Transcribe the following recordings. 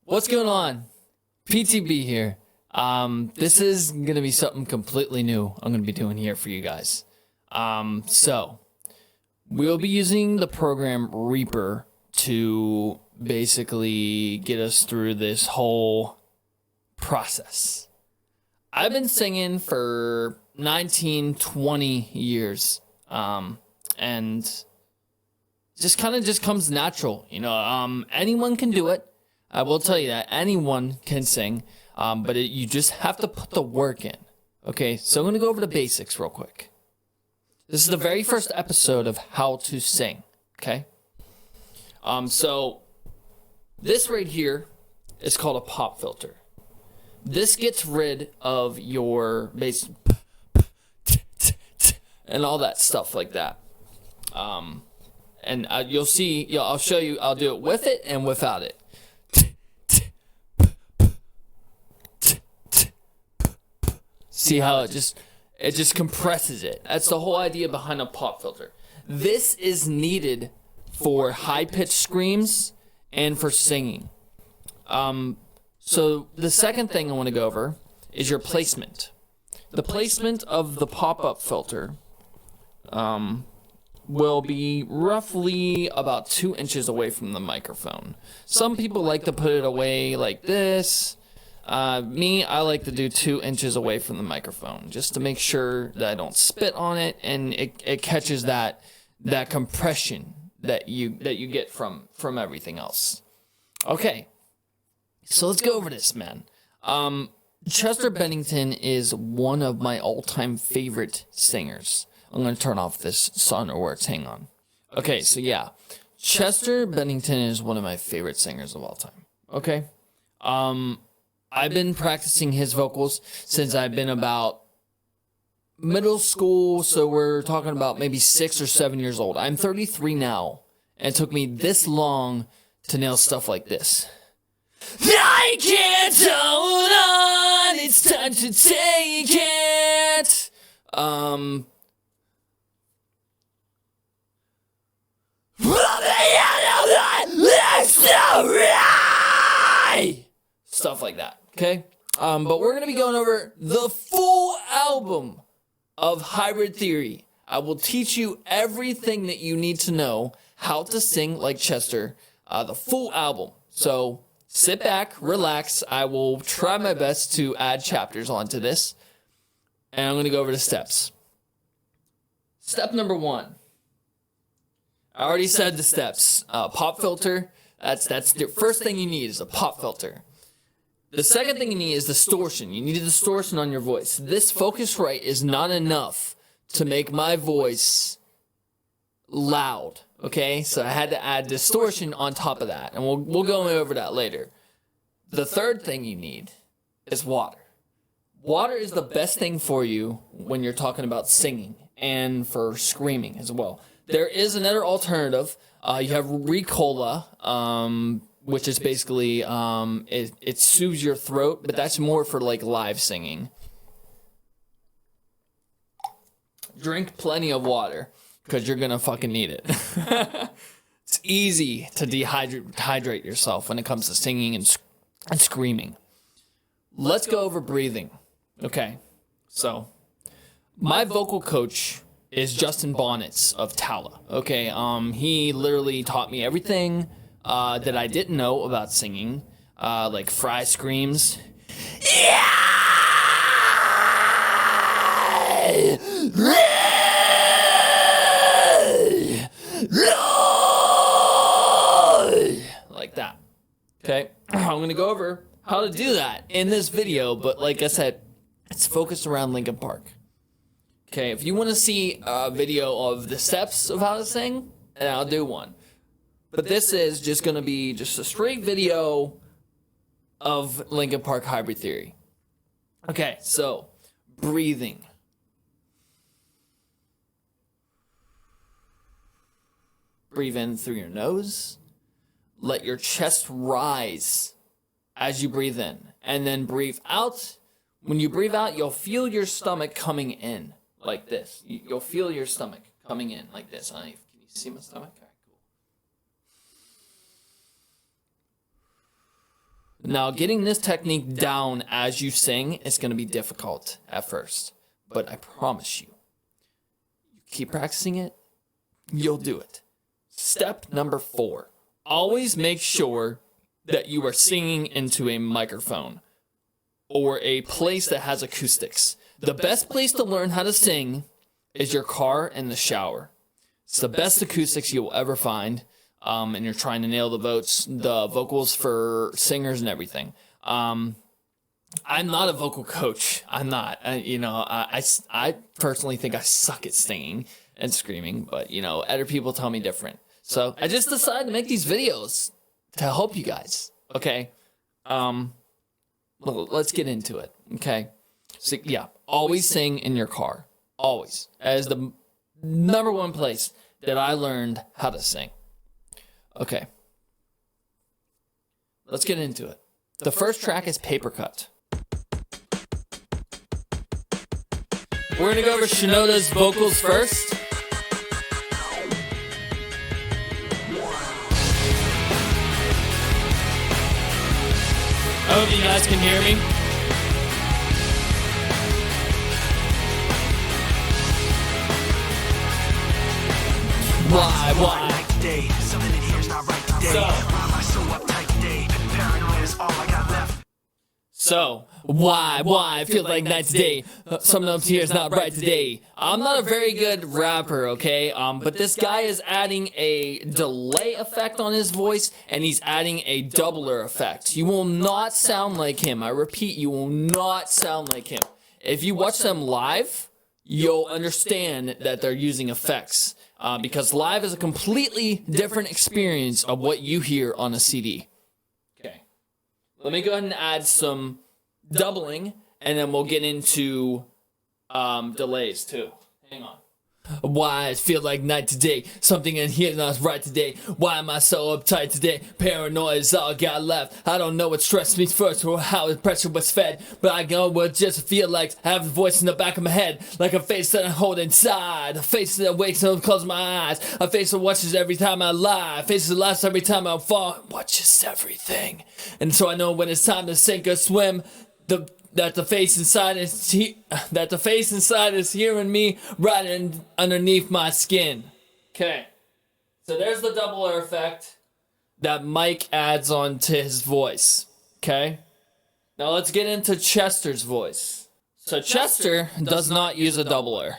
What's going on? PTB here. This is going to be something completely new I'm going to be doing here for you guys. So, we'll be using the program Reaper to basically get us through this whole process. I've been singing for 19, 20 years, and just kind of just comes natural. You know, anyone can do it. I will tell you that anyone can sing, but you just have to put the work in. Okay, so I'm going to go over the basics real quick. This is the very first episode of how to sing, okay? So this right here is called a pop filter. This gets rid of your bass and all that stuff like that. And you'll see, I'll show you, I'll do it with it and without it. See how it just compresses it. That's the whole idea behind a pop filter. This is needed for high-pitched screams and for singing. So the second thing I want to go over is your placement. The placement of the pop-up filter will be roughly about 2 inches away from the microphone. Some people like to put it away like this. Me, I like to do 2 inches away from the microphone just to make sure that I don't spit on it and it catches that compression that you get from everything else. Okay, so let's go over this, man. Chester Bennington is one of my all-time favorite singers. I'm going to turn off this Sonorworks. Hang on. Okay, so yeah. Chester Bennington is one of my favorite singers of all time. Okay? I've been practicing his vocals since I've been about middle school, so we're talking about maybe 6 or 7 years old. I'm 33 now, and it took me this long to nail stuff like this. I can't hold on, it's time to take it. Stuff like that, okay? But we're going to be going over the full album of Hybrid Theory. I will teach you everything that you need to know how to sing like Chester, the full album. So sit back, relax. I will try my best to add chapters onto this. And I'm going to go over the steps. Step number 1. I already said the steps. Pop filter. That's the first thing you need is a pop filter. The second thing you need is distortion. You need a distortion on your voice. This Focusrite is not enough to make my voice loud. Okay, so I had to add distortion on top of that, and we'll go over that later. The third thing you need is water. Water is the best thing for you when you're talking about singing and for screaming as well. There is another alternative. You have Ricola, which is basically, it soothes your throat, but that's more for like live singing. Drink plenty of water, because you're going to fucking need it. It's easy to dehydrate yourself when it comes to singing and screaming. Let's go over breathing. Okay, so my vocal coach is Justin Bonnets of Tala. Okay, he literally taught me everything that I didn't know about singing, like fry screams. Yeah! Like that. Okay, I'm gonna go over how to do that in this video, but like I said, it's focused around Linkin Park. Okay, if you want to see a video of the steps of how to sing, then I'll do one. But this is just going to be just a straight video of Linkin Park Hybrid Theory. Okay, so breathing. Breathe in through your nose. Let your chest rise as you breathe in. And then breathe out. When you breathe out, you'll feel your stomach coming in like this. You'll feel your stomach coming in like this. Can you see my stomach? Now, getting this technique down as you sing is going to be difficult at first, but I promise you, keep practicing it, you'll do it. Step number 4, always make sure that you are singing into a microphone or a place that has acoustics. The best place to learn how to sing is your car and the shower. It's the best acoustics you'll ever find, and you're trying to nail the vocals for singers and everything. I'm not a vocal coach. I'm not. I personally think I suck at singing and screaming, but, other people tell me different. So I just decided to make these videos to help you guys, okay? Well, let's get into it, okay? So, yeah, always sing in your car. Always. As the number one place that I learned how to sing. Okay. Let's get into it. The first track is Papercut. We're going to go over Shinoda's vocals first. I hope you guys can hear me. Why? So, why? I feel like night today. Some of them tears not right today. I'm not a very good rapper, okay? But this guy is adding a delay effect on his voice, and he's adding a doubler effect. You will not sound like him. I repeat, you will not sound like him. If you watch them live, you'll understand that they're using effects. Because live is a completely different experience of what you hear on a CD. Okay. Let me go ahead and add some doubling, and then we'll get into delays too. Hang on. Why I feel like night today. Something in here not right today. Why am I so uptight today? Paranoia is all I got left. I don't know what stressed me first or how the pressure was fed. But I know what just feel like. I have a voice in the back of my head. Like a face that I hold inside. A face that wakes up and closes my eyes. A face that watches every time I lie. A face that laughs every time I fall. Watches everything. And so I know when it's time to sink or swim. That the face inside is hearing me right underneath my skin. Okay, so there's the doubler effect that Mike adds on to his voice. Okay, now let's get into Chester's voice. So Chester does not use a doubler.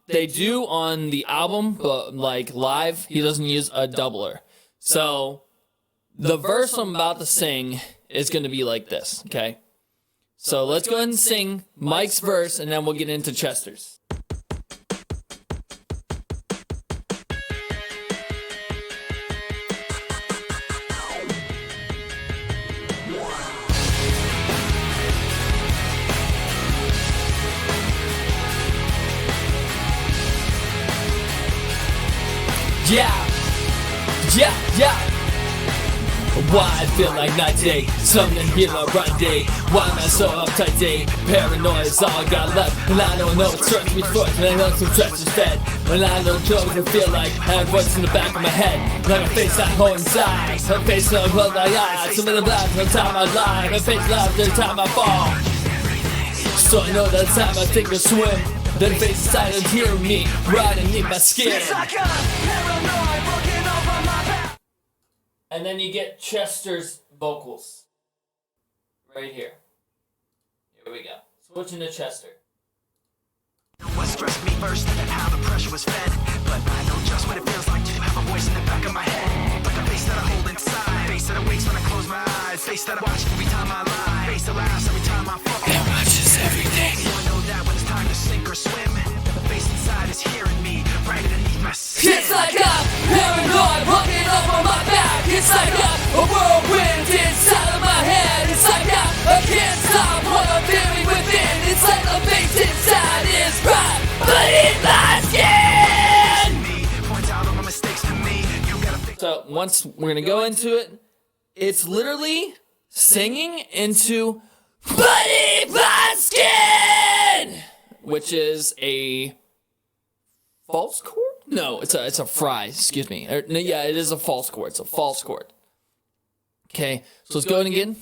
They do on the album, but like live, he doesn't use a doubler. So the verse I'm about to sing is going to be like this. Okay. So let's go ahead and sing Mike's verse, and then we'll get into Chester's. Yeah. Why I feel like night day, something here not right day. Why am I so uptight day? Paranoia is all I got left, and I don't know what strikes me first, and I know some stress is fed. And I don't know what I feel like, I have voice in the back of my head. Like a face I hold inside, a face that I close my eyes. Some of the black every time I lie, my face laughs every time I fall. So I know that time I think I swim, then the face inside is hearing me, right underneath my skin. It's like a paranoid looking over my back. And then you get Chester's vocals. Right here. Here we go. Switching to Chester. What stressed me first, how the pressure was fed. But I know just what it feels like to have a voice in the back of my head. Like a face that I hold inside. Face that awakes when I close my eyes. Face that I watch every time I lie. Face that laughs every time I fall. It watches everything. So I know that when it's time to sink or swim, the face inside is hearing me right underneath my skin. It's like a paranoid walking over my back. It's like a whirlwind inside of my head. It's like I can't stop what I'm feeling within. It's like the face inside is right beneath my skin. So once we're gonna go into it, it's literally singing into beneath my skin, which is a false chord. No, it's a fry. Excuse me. Yeah, it is a false chord. It's a false chord. Okay, so let's go in again.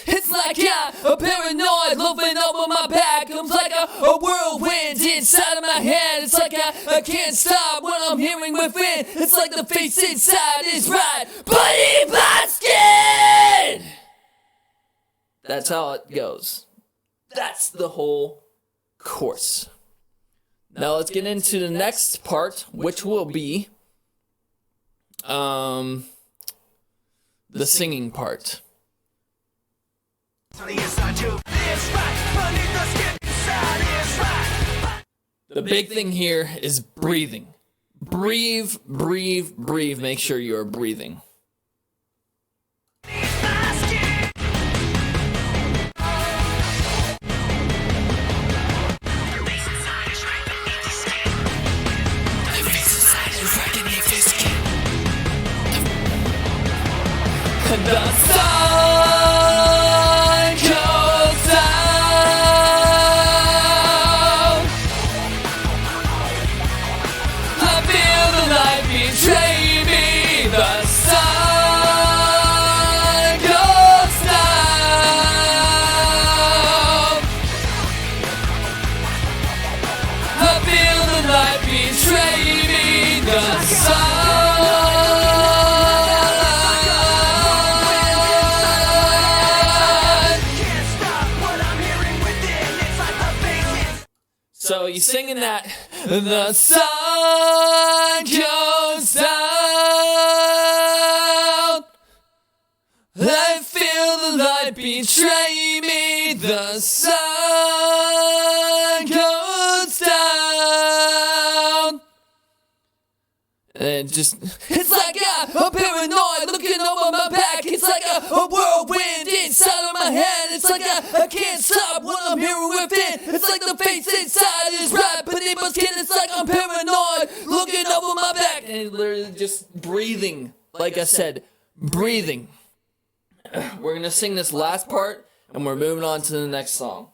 It's like a paranoid loafing over my back. Comes like a whirlwind inside of my head. It's like I can't stop what I'm hearing within. It's like the face inside is right, but in my skin. That's how it goes. That's the whole course. Now let's get into the next part, which will be the singing part. The big thing here is breathing. Breathe, breathe, breathe. Make sure you're breathing. The sun goes down. I feel the light betray me. The sun goes down. I feel the light betray me. The sun. So he's singing that. The sun goes down. I feel the light betray me. The sun goes down. And just, it's like a paranoid looking over my back. It's like a whirlwind inside of my head. It's like I can't stop what I'm hearing within. It's like the face inside is right, but in my skin it's like I'm paranoid looking over my back. And literally just breathing, like I said, breathing. We're going to sing this last part, and we're moving on to the next song.